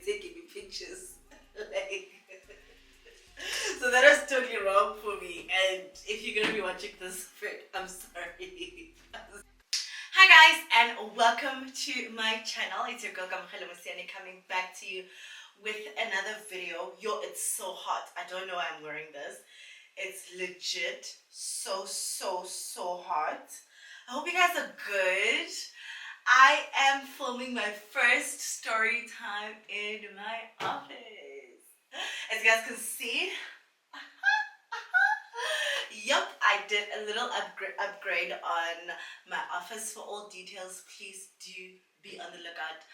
taking me pictures. Like, so that was totally wrong for me. And if you're gonna be watching this, I'm sorry. Hi guys, and welcome to my channel. It's your girl Kamogelo Mosiane coming back to you with another video. Yo, it's so hot. I don't know why I'm wearing this. It's legit so hot. I hope you guys are good. I am filming my first story time in my office. As you guys can see, yup, I did a little upgrade on my office. For all details, please do be on the lookout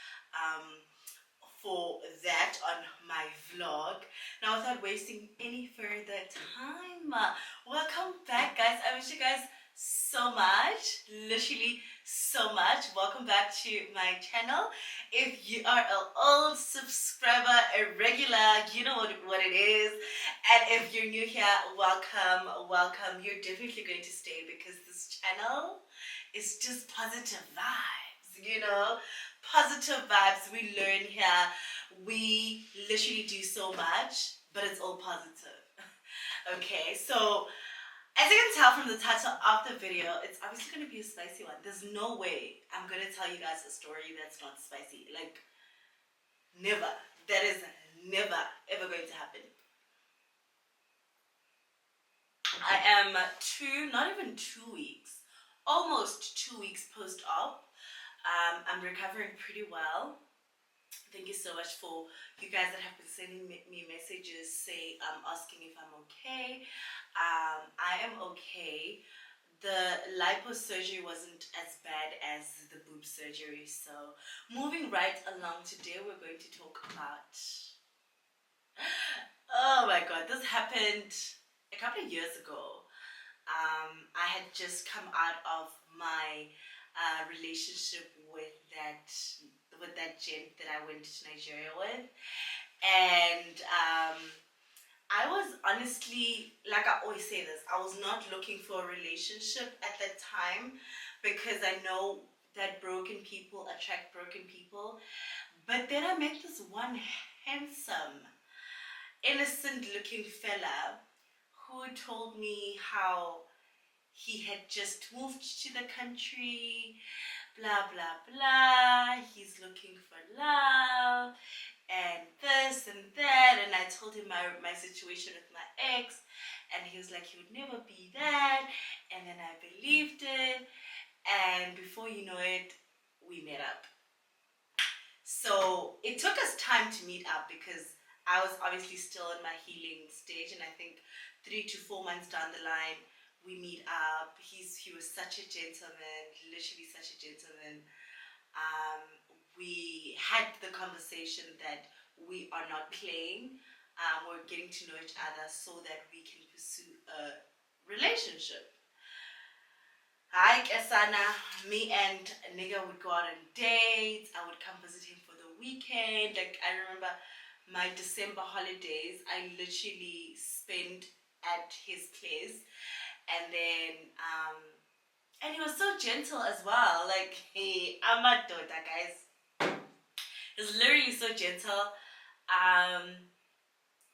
for that on my vlog. Now, without wasting any further time, welcome back, guys. I miss you guys so much, literally so much. Welcome back to my channel. If you are an old subscriber, a regular, you know what it is. And if you're new here, welcome. You're definitely going to stay because this channel is just positive vibes, you know. Positive vibes. We learn here. We literally do so much, but it's all positive. Okay, so as you can tell from the title of the video, it's obviously going to be a spicy one. There's no way I'm going to tell you guys a story that's not spicy. Like, never. That is never, ever going to happen. I am not even 2 weeks, almost 2 weeks post-op. I'm recovering pretty well. Thank you so much for you guys that have been sending me messages asking if I'm okay. I am okay. The lipo surgery wasn't as bad as the boob surgery. So moving right along, today we're going to talk about, oh my god, this happened a couple of years ago. I had just come out of my relationship with that gent that I went to Nigeria with, and I was honestly, like I always say this, I was not looking for a relationship at that time because I know that broken people attract broken people. But then I met this one handsome, innocent looking fella who told me how he had just moved to the country, blah blah blah, he's looking for love and this and that. And I told him my situation with my ex, and he was like, he would never be that. And then I believed it, and before you know it, we met up. So it took us time to meet up because I was obviously still in my healing stage, and I think 3 to 4 months down the line we meet up. He was such a gentleman, literally such a gentleman. We had the conversation that we are not playing. We're getting to know each other so that we can pursue a relationship. Hi, Kesana. Me and a nigga would go out on dates. I would come visit him for the weekend. Like, I remember my December holidays, I literally spent at his place. And then, and he was so gentle as well. Like, hey, I'm a daughter, guys. He was literally so gentle.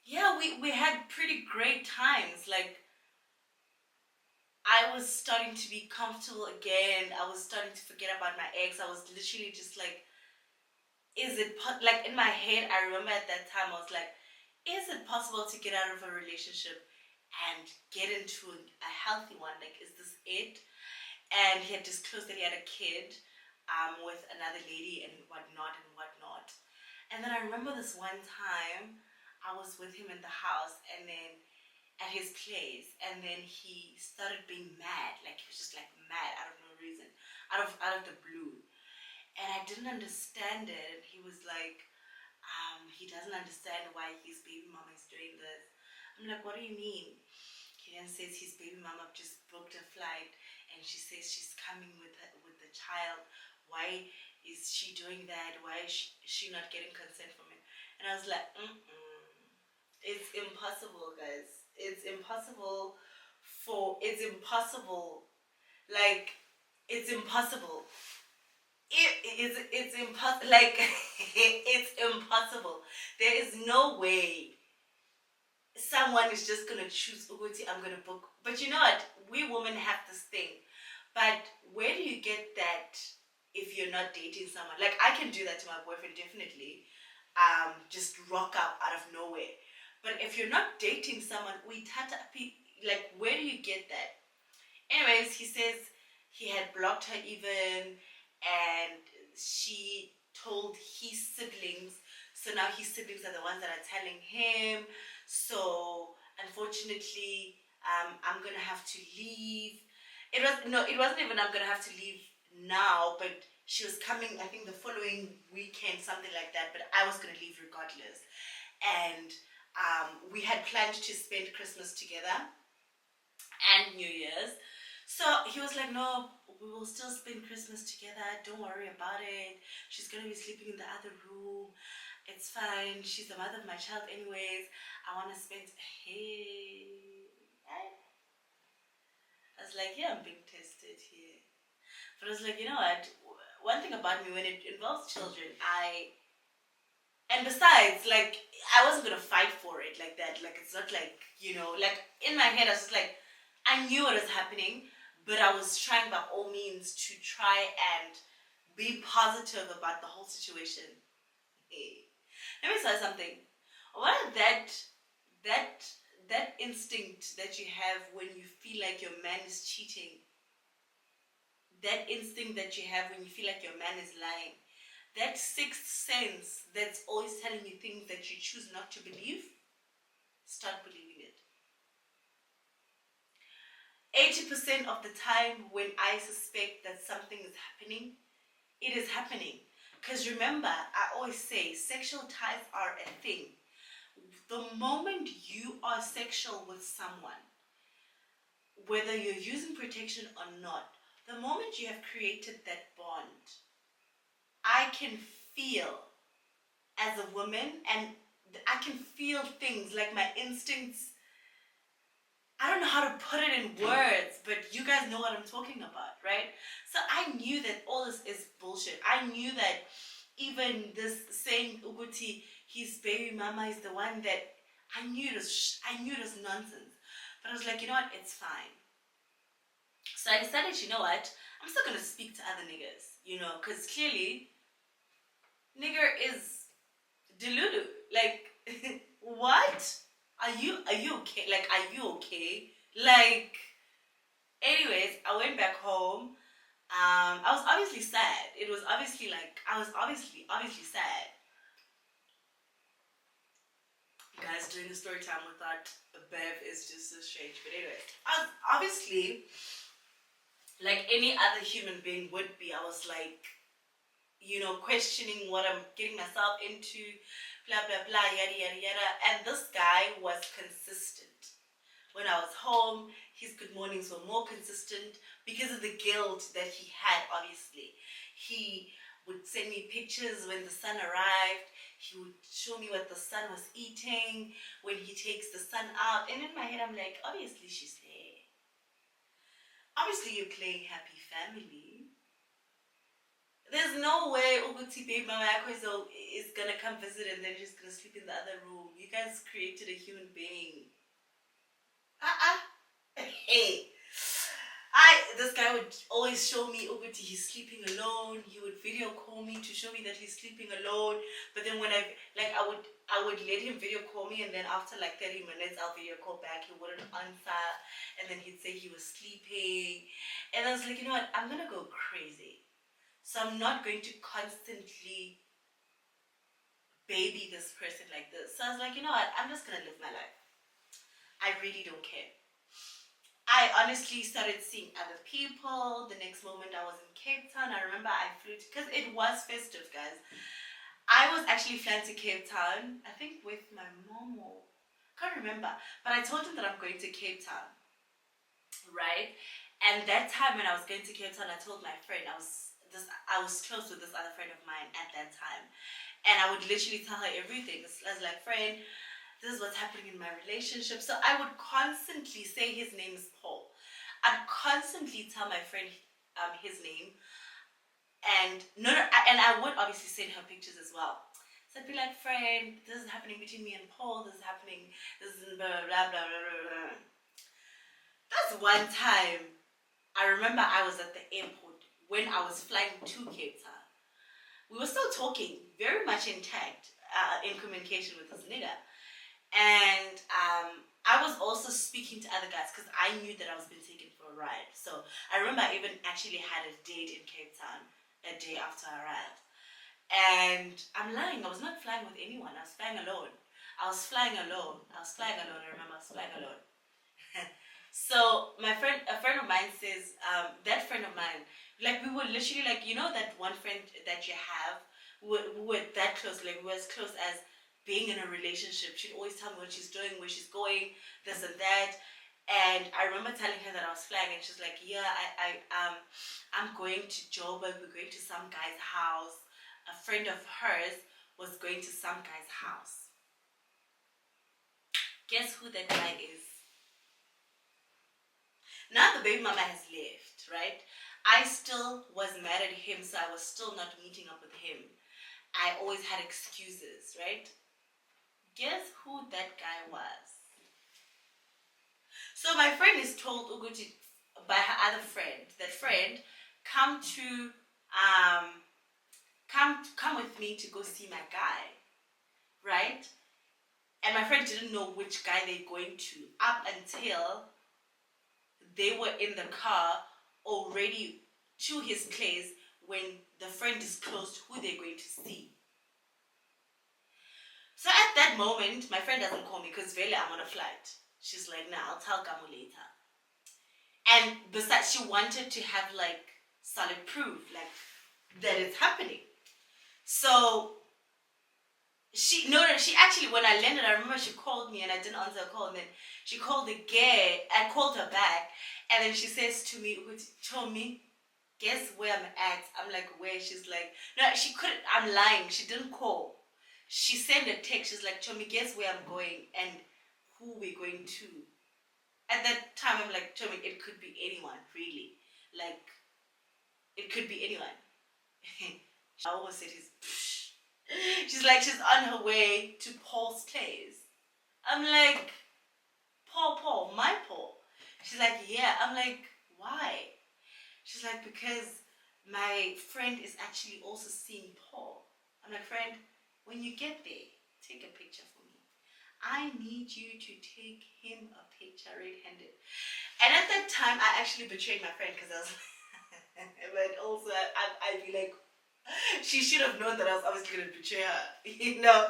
Yeah, we had pretty great times. Like, I was starting to be comfortable again. I was starting to forget about my ex. I was literally just like, like in my head, I remember at that time, I was like, is it possible to get out of a relationship and get into a healthy one? Like, is this it? And he had disclosed that he had a kid with another lady and whatnot. And then I remember this one time I was with him in the house, and then at his place, and then he started being mad. Like, he was just like mad out of no reason, out of the blue. And I didn't understand it. He was like, he doesn't understand why his baby mama is doing this. I'm like, what do you mean? He then says his baby mama just booked a flight, and she says she's coming with the child. Why is she doing that? Why is she not getting consent from him? And I was like, it's impossible, guys. It's impossible. Like, it's impossible. It's impossible. Like it's impossible. There is no way someone is just gonna choose Uguti, I'm gonna book. But you know what? We women have this thing. But where do you get that if you're not dating someone? Like I can do that to my boyfriend definitely. Just rock up out of nowhere. But if you're not dating someone, we tata like where do you get that? Anyways, he says he had blocked her even, and she told his siblings. So now his siblings are the ones that are telling him. So unfortunately, I'm gonna have to leave. It was no, it wasn't even I'm gonna have to leave now, but she was coming. I think the following weekend, something like that. But I was gonna leave regardless, and we had planned to spend Christmas together and New Year's. So he was like, no, we will still spend Christmas together. Don't worry about it. She's going to be sleeping in the other room. It's fine. She's the mother of my child, anyways. I want to spend. Hey. I was like, yeah, I'm being tested here. But I was like, you know what? One thing about me, when it involves children, and besides, like, I wasn't gonna fight for it like that. Like, it's not like, like in my head, I was just like, I knew what was happening, but I was trying by all means to try and be positive about the whole situation. Hey, let me say something. What that that instinct that you have when you feel like your man is cheating, that instinct that you have when you feel like your man is lying, that sixth sense that's always telling you things that you choose not to believe, start believing it. 80% of the time, when I suspect that something is happening, it is happening. Because remember, I always say sexual ties are a thing. The moment you are sexual with someone, whether you're using protection or not, the moment you have created that bond, I can feel as a woman, and I can feel things like my instincts. I don't know how to put it in words, but you guys know what I'm talking about, right? So I knew that all this is bullshit. I knew that even this saying Uguti, his baby mama is the one that I knew this nonsense. But I was like, you know what? It's fine. So I decided, you know what? I'm still gonna speak to other niggas, because clearly, nigger is delulu. Like, what? Are you okay? Like, are you okay? Like, anyways, I went back home. I was obviously sad. It was obviously like I was obviously sad. Guys, doing a story time without a Bev is just so strange. But anyway, I was obviously like any other human being would be. I was like, questioning what I'm getting myself into, blah blah blah, yada yada yada. And this guy was consistent. When I was home, his good mornings were more consistent because of the guilt that he had, obviously. He would send me pictures when the sun arrived. He would show me what the sun was eating when he takes the sun out. And in my head, I'm like, obviously she's there. Obviously you're playing happy family. There's no way Uguti babe mama is gonna come visit and then just gonna sleep in the other room. You guys created a human being. Hey, this guy would always show me Uguti, he's sleeping alone. He would video call me to show me that he's sleeping alone. But then when I would let him video call me, and then after like 30 minutes I'll video call back. He wouldn't answer, and then he'd say he was sleeping. And I was like, you know what, I'm gonna go crazy. So I'm not going to constantly baby this person like this. So I was like, you know what, I'm just gonna live my life. I really don't care. I honestly started seeing other people. The next moment I was in Cape Town. I remember I flew because it was festive, guys. I was actually flying to Cape Town, I think with my mom or can't remember. But I told him that I'm going to Cape Town, right? And that time when I was going to Cape Town, I told my friend I was close with this other friend of mine at that time. And I would literally tell her everything. I was like, friend, this is what's happening in my relationship. So I would constantly say his name is Paul. I'd constantly tell my friend his name. And no, no, and I would obviously send her pictures as well. So I'd be like, friend, this is happening between me and Paul. This is happening. This is blah blah blah blah blah blah. That's one time I remember I was at the airport when I was flying to Cape Town. We were still talking, very much intact, in communication with this nigga. And I was also speaking to other guys because I knew that I was being taken for a ride. So I remember I even actually had a date in Cape Town a day after I arrived. And I'm lying, I was not flying with anyone. I was flying alone. I remember I was flying alone. So a friend of mine says, that friend of mine, like we were literally like, you know, that one friend that you have, we were that close, like we were as close as being in a relationship. She'd always tell me what she's doing, where she's going, this and that. And I remember telling her that I was flying, and she's like, "Yeah, I'm going to Joburg. We're going to some guy's house. A friend of hers was going to some guy's house. Guess who that guy is? Now the baby mama has left, right? I still was mad at him, so I was still not meeting up with him. I always had excuses, right? Guess who that guy was? So my friend is told Uguti by her other friend, that friend, come to come with me to go see my guy, right? And my friend didn't know which guy they're going to up until they were in the car already to his place when the friend disclosed who they're going to see. So at that moment, my friend doesn't call me because really I'm on a flight. She's like, nah, I'll tell Gamu later. And besides, she wanted to have like solid proof, like that it's happening. So she actually, when I landed, I remember she called me and I didn't answer her call, and then she called again. I called her back, and then she says to me, told me, guess where I'm at? I'm like, where? She's like, no, she couldn't. I'm lying. She didn't call. She sent a text. She's like, Chomi, guess where I'm going and who we're going to. At that time, I'm like, Chomi, it could be anyone, really. Like, it could be anyone. I almost said his. She's like, she's on her way to Paul's place. I'm like, Paul, my Paul. She's like, yeah. I'm like, why? She's like, because my friend is actually also seeing Paul. I'm like, friend, when you get there, take a picture for me. I need you to take him a picture red-handed. And at that time, I actually betrayed my friend because I was, but also I'd be like, she should have known that I was obviously going to betray her, you know.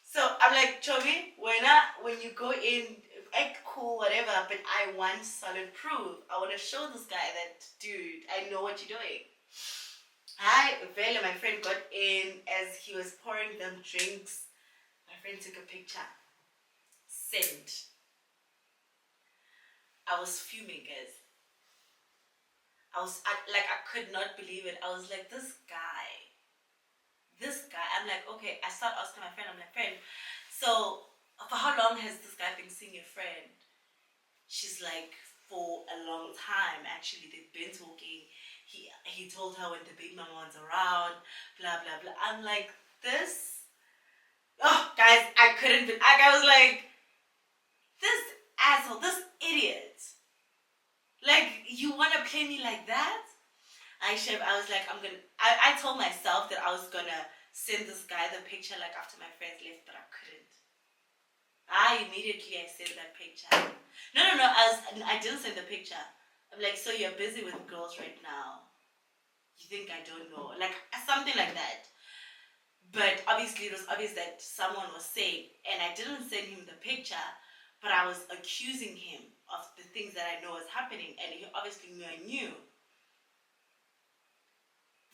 So I'm like, Chobi, when you go in, act cool, whatever, but I want solid proof. I want to show this guy that, dude, I know what you're doing. Vele, my friend, got in as he was pouring them drinks. My friend took a picture. Sent. I was fuming, guys. I could not believe it. I was like, this guy. I'm like, okay. I start asking my friend. I'm like, friend, so for how long has this guy been seeing your friend? She's like, for a long time. Actually, they've been talking. He told her when the big mama was around. Blah blah blah. I'm like, this. Oh, guys, I couldn't. I was like, this asshole, this idiot. Like, you want to play me like that? I was like, I told myself that I was gonna send this guy the picture like after my friends left, but I couldn't. I sent that picture. No, I didn't send the picture. I'm like, so you're busy with girls right now. You think I don't know? Like, something like that. But obviously, it was obvious that someone was saying, and I didn't send him the picture, but I was accusing him of the things that I know was happening, and he obviously knew I knew.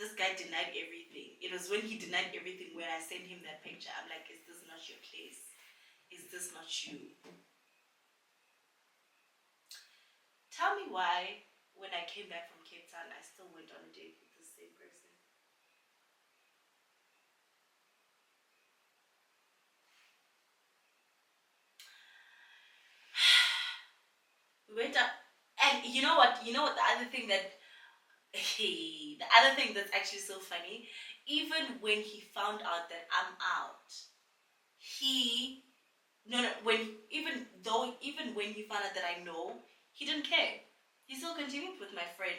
This guy denied everything. It was when he denied everything when I sent him that picture. I'm like, is this not your place? Is this not you? Tell me why, when I came back from Cape Town, I still went on a date with the same person. We went up, and you know what? The other thing that the other thing that's actually so funny, even when he found out that I'm out, he no no when even when he found out that I know, he didn't care. He still continued with my friend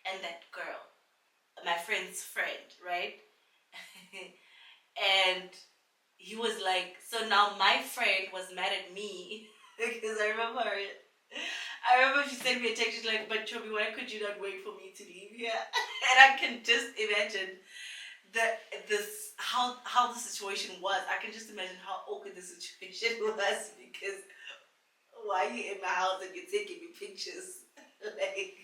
and that girl, my friend's friend, right? And he was like, so now my friend was mad at me because I remember she sent me a text. She's like, "But Chobi, why could you not wait for me to leave here?" And I can just imagine the this how the situation was. I can just imagine how awkward the situation was because why are you in my house and you're taking me pictures? Like,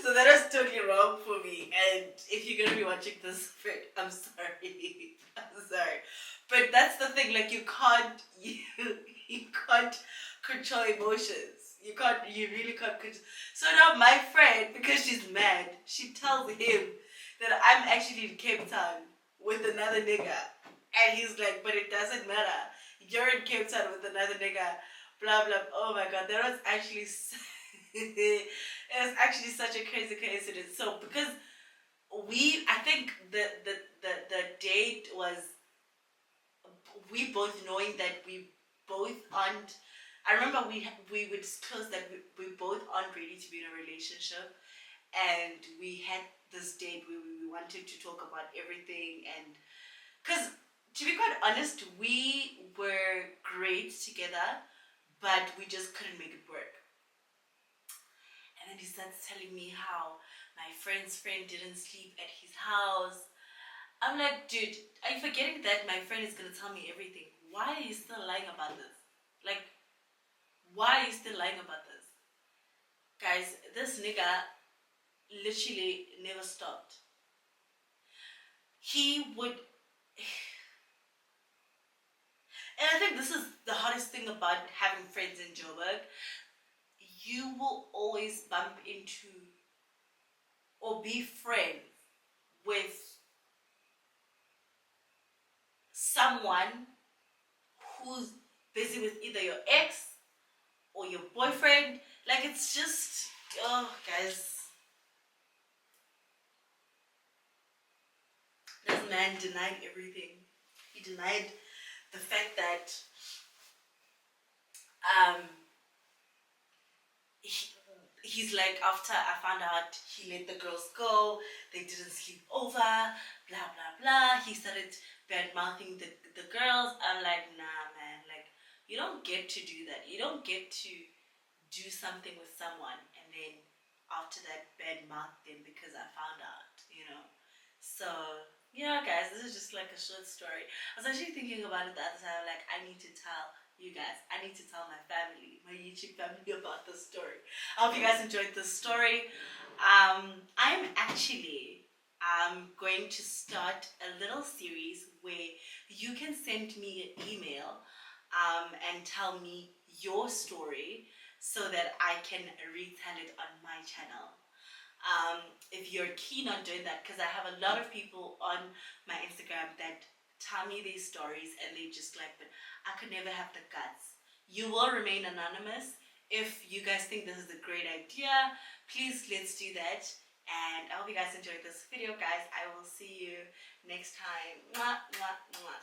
so that was totally wrong for me. And if you're gonna be watching this, I'm sorry. I'm sorry. But that's the thing. Like, you can't control emotions. You really can't control. So now my friend, because she's mad, she tells him that I'm actually in Cape Town with another nigga, and he's like, but it doesn't matter. You're in Cape Town with another nigga. Blah blah. Oh my god, that was actually. It was actually such a crazy coincidence. So because I think the date was we both knowing that we both aren't. I remember we would disclose that we both aren't ready to be in a relationship, and we had this date where we wanted to talk about everything, and because to be quite honest, we were great together, but we just couldn't make it work. And then he starts telling me how my friend's friend didn't sleep at his house. I'm like, dude, are you forgetting that my friend is gonna tell me everything? Why are you still lying about this? Like, why are you still lying about this? Guys, this nigga literally never stopped. He would, and I think this is the hardest thing about having friends in Joburg. You will always bump into or be friends with someone who's busy with either your ex or your boyfriend. Like, it's just, oh, guys, this man denied everything. He denied the fact that um he, he's like, after I found out he let the girls go, they didn't sleep over, blah blah blah. He started bad mouthing the girls. I'm like, nah, man. Like, you don't get to do that. You don't get to do something with someone and then after that bad mouth them because I found out, you know. So yeah, guys, this is just like a short story. I was actually thinking about it the other time. Like, I need to tell you guys. I need to tell my family, my YouTube family, about this story. I hope you guys enjoyed this story. I'm actually going to start a little series where you can send me an email and tell me your story so that I can retell it on my channel. If you're keen on doing that, because I have a lot of people on my Instagram that tell me these stories and they just like, but I could never have the guts. You will remain anonymous. If you guys think this is a great idea, please let's do that. And I hope you guys enjoyed this video, guys. I will see you next time. Mwah, mwah, mwah.